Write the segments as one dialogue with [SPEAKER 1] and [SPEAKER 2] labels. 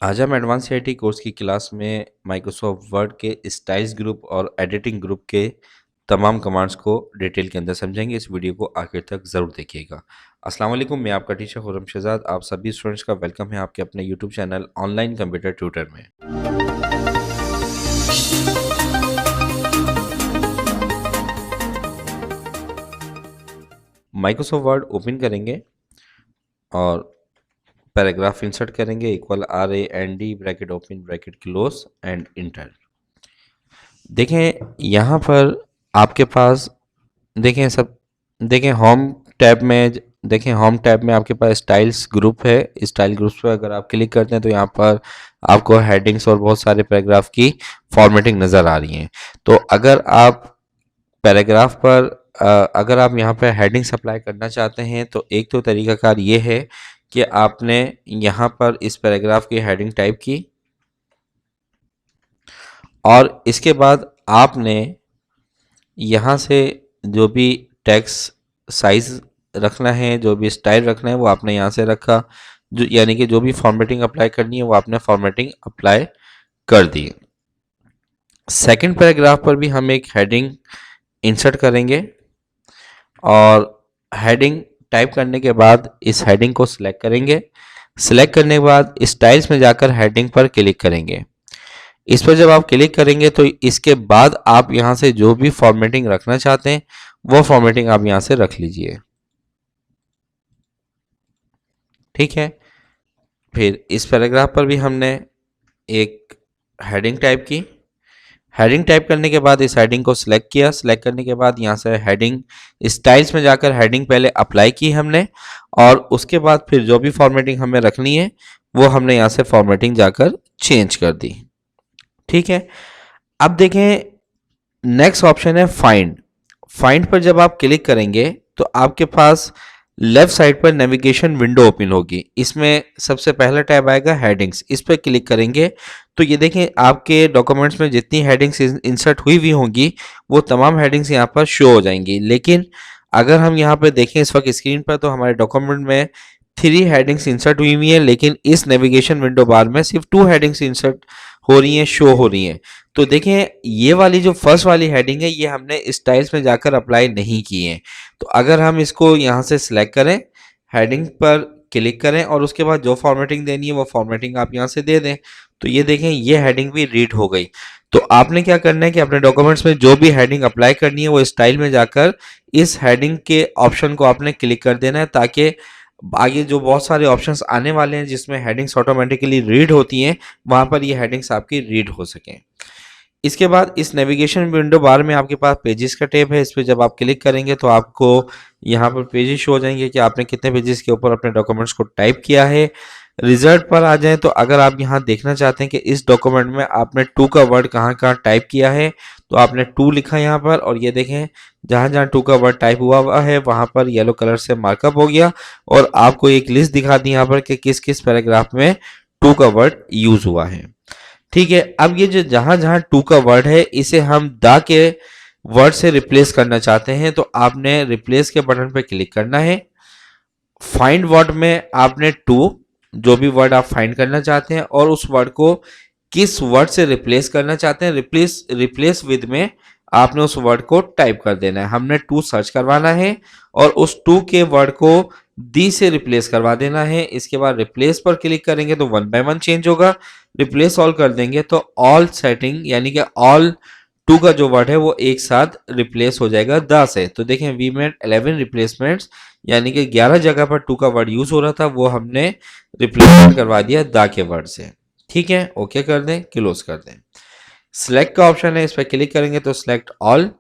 [SPEAKER 1] आज हम advance CIT course की क्लास में माइक्रोसॉफ्ट वर्ड के स्टाइल्स ग्रुप और एडिटिंग ग्रुप के तमाम कमांड्स को डिटेल के अंदर समझेंगे। इस वीडियो को आखिर तक ज़रूर देखिएगा। अस्सलाम वालेकुम, मैं आपका टीचर खुर्रम शहजाद। आप सभी स्टूडेंट्स का वेलकम है आपके अपने YouTube channel online computer tutor में। माइक्रोसॉफ्ट वर्ड ओपन करेंगे और पैराग्राफ इंसर्ट करेंगे equal RAND bracket open bracket close and inter. देखें यहाँ पर आपके पास देखें होम टैब में आपके पास स्टाइल्स ग्रुप है। स्टाइल ग्रुप्स पर अगर आप क्लिक करते हैं तो यहाँ पर आपको हेडिंग्स और बहुत सारे पैराग्राफ की फॉर्मेटिंग नज़र आ रही है। तो अगर आप पैराग्राफ पर अगर आप यहाँ पर हेडिंग्स अप्लाई करना चाहते हैं तो एक तो तरीकाकार ये है कि आपने यहाँ पर इस पैराग्राफ की हेडिंग टाइप की और इसके बाद आपने यहाँ से जो भी टेक्स्ट साइज रखना है, जो भी स्टाइल रखना है वो आपने यहाँ से रखा, जो यानी कि जो भी फॉर्मेटिंग अप्लाई करनी है वो आपने फॉर्मेटिंग अप्लाई कर दी। सेकंड पैराग्राफ पर भी हम एक हेडिंग इंसर्ट करेंगे और हेडिंग टाइप करने के बाद इस हेडिंग को सिलेक्ट करेंगे। सिलेक्ट करने के बाद स्टाइल्स में जाकर हेडिंग पर क्लिक करेंगे। इस पर जब आप क्लिक करेंगे तो इसके बाद आप यहाँ से जो भी फॉर्मेटिंग रखना चाहते हैं वो फॉर्मेटिंग आप यहाँ से रख लीजिए। ठीक है, फिर इस पैराग्राफ पर भी हमने एक हेडिंग टाइप की। हेडिंग टाइप करने के बाद इस हेडिंग को सिलेक्ट किया। सिलेक्ट करने के बाद यहाँ से हेडिंग स्टाइल्स में जाकर हेडिंग पहले अप्लाई की हमने और उसके बाद फिर जो भी फॉर्मेटिंग हमें रखनी है वो हमने यहाँ से फॉर्मेटिंग जाकर चेंज कर दी। ठीक है, अब देखें नेक्स्ट ऑप्शन है फाइंड। फाइंड पर जब आप क्लिक करेंगे तो आपके पास लेफ्ट साइड पर नेविगेशन विंडो ओपन होगी। इसमें सबसे पहला टैब आएगा हेडिंग्स। इस पर क्लिक करेंगे तो ये देखें आपके डॉक्यूमेंट्स में जितनी हेडिंग्स इंसर्ट हुई होंगी वो तमाम हेडिंग्स यहाँ पर शो हो जाएंगी। लेकिन अगर हम यहाँ पर देखें इस वक्त स्क्रीन पर तो हमारे डॉक्यूमेंट में 3 हेडिंग्स इंसर्ट हुई है, लेकिन इस नेविगेशन विंडो बार में सिर्फ 2 हेडिंग्स इंसर्ट हो रही हैं, शो हो रही हैं। तो देखें ये वाली जो फर्स्ट वाली हेडिंग है ये हमने स्टाइल्स में जाकर अप्लाई नहीं की है। तो अगर हम इसको यहाँ से सिलेक्ट करें, हेडिंग पर क्लिक करें और उसके बाद जो फॉर्मेटिंग देनी है वो फॉर्मेटिंग आप यहाँ से दे दें तो ये देखें ये हेडिंग भी रीड हो गई। तो आपने क्या करना है कि अपने डॉक्यूमेंट्स में जो भी हेडिंग अप्लाई करनी है वो स्टाइल में जाकर इस हेडिंग के ऑप्शन को आपने क्लिक कर देना है ताकि आगे जो बहुत सारे ऑप्शंस आने वाले हैं जिसमें हेडिंग्स ऑटोमेटिकली रीड होती हैं वहां पर ये हेडिंग्स आपकी रीड हो सकें। इसके बाद इस नेविगेशन विंडो बार में आपके पास पेजेस का टैब है। इस पर जब आप क्लिक करेंगे तो आपको यहाँ पर पेजेस शो हो जाएंगे कि आपने कितने पेजेस के ऊपर अपने डॉक्यूमेंट्स को टाइप किया है। रिजल्ट पर आ जाएं तो अगर आप यहाँ देखना चाहते हैं कि इस डॉक्यूमेंट में आपने टू का वर्ड कहाँ कहाँ टाइप किया है तो आपने टू लिखा यहाँ पर और ये देखें जहाँ जहाँ टू का वर्ड टाइप हुआ है वहाँ पर येलो कलर से मार्कअप हो गया और आपको एक लिस्ट दिखा दी यहाँ पर कि किस किस पैराग्राफ में टू का वर्ड यूज हुआ है। ठीक है, अब ये जो जहां जहां टू का वर्ड है इसे हम द के वर्ड से रिप्लेस करना चाहते हैं तो आपने रिप्लेस के बटन पर क्लिक करना है। फाइंड वर्ड में आपने टू जो भी वर्ड आप फाइंड करना चाहते हैं और उस वर्ड को किस वर्ड से रिप्लेस करना चाहते हैं रिप्लेस विद में आपने उस वर्ड को टाइप कर देना है। हमने टू सर्च करवाना है और उस टू के वर्ड को दी से रिप्लेस करवा देना है। इसके बाद रिप्लेस पर क्लिक करेंगे तो 1 बाय 1 चेंज होगा। रिप्लेस ऑल कर देंगे तो ऑल सेटिंग यानी कि ऑल टू का जो वर्ड है वो एक साथ रिप्लेस हो जाएगा द से। तो देखें वी मेड 11 रिप्लेसमेंट्स यानी कि 11 जगह पर टू का वर्ड यूज हो रहा था वो हमने रिप्लेसमेंट करवा दिया द के वर्ड से। ठीक है, ओके कर दें, क्लोज कर दें। सिलेक्ट का ऑप्शन है, इस पर क्लिक करेंगे तो सिलेक्ट ऑल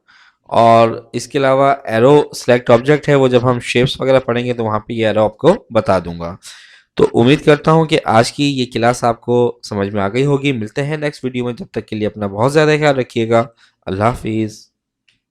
[SPEAKER 1] और इसके अलावा एरो सिलेक्ट ऑब्जेक्ट है वो जब हम शेप्स वगैरह पढ़ेंगे तो वहाँ पे ये एरो आपको बता दूंगा। तो उम्मीद करता हूँ कि आज की ये क्लास आपको समझ में आ गई होगी। मिलते हैं नेक्स्ट वीडियो में, जब तक के लिए अपना बहुत ज़्यादा ख्याल रखिएगा। अल्लाह हाफिज़।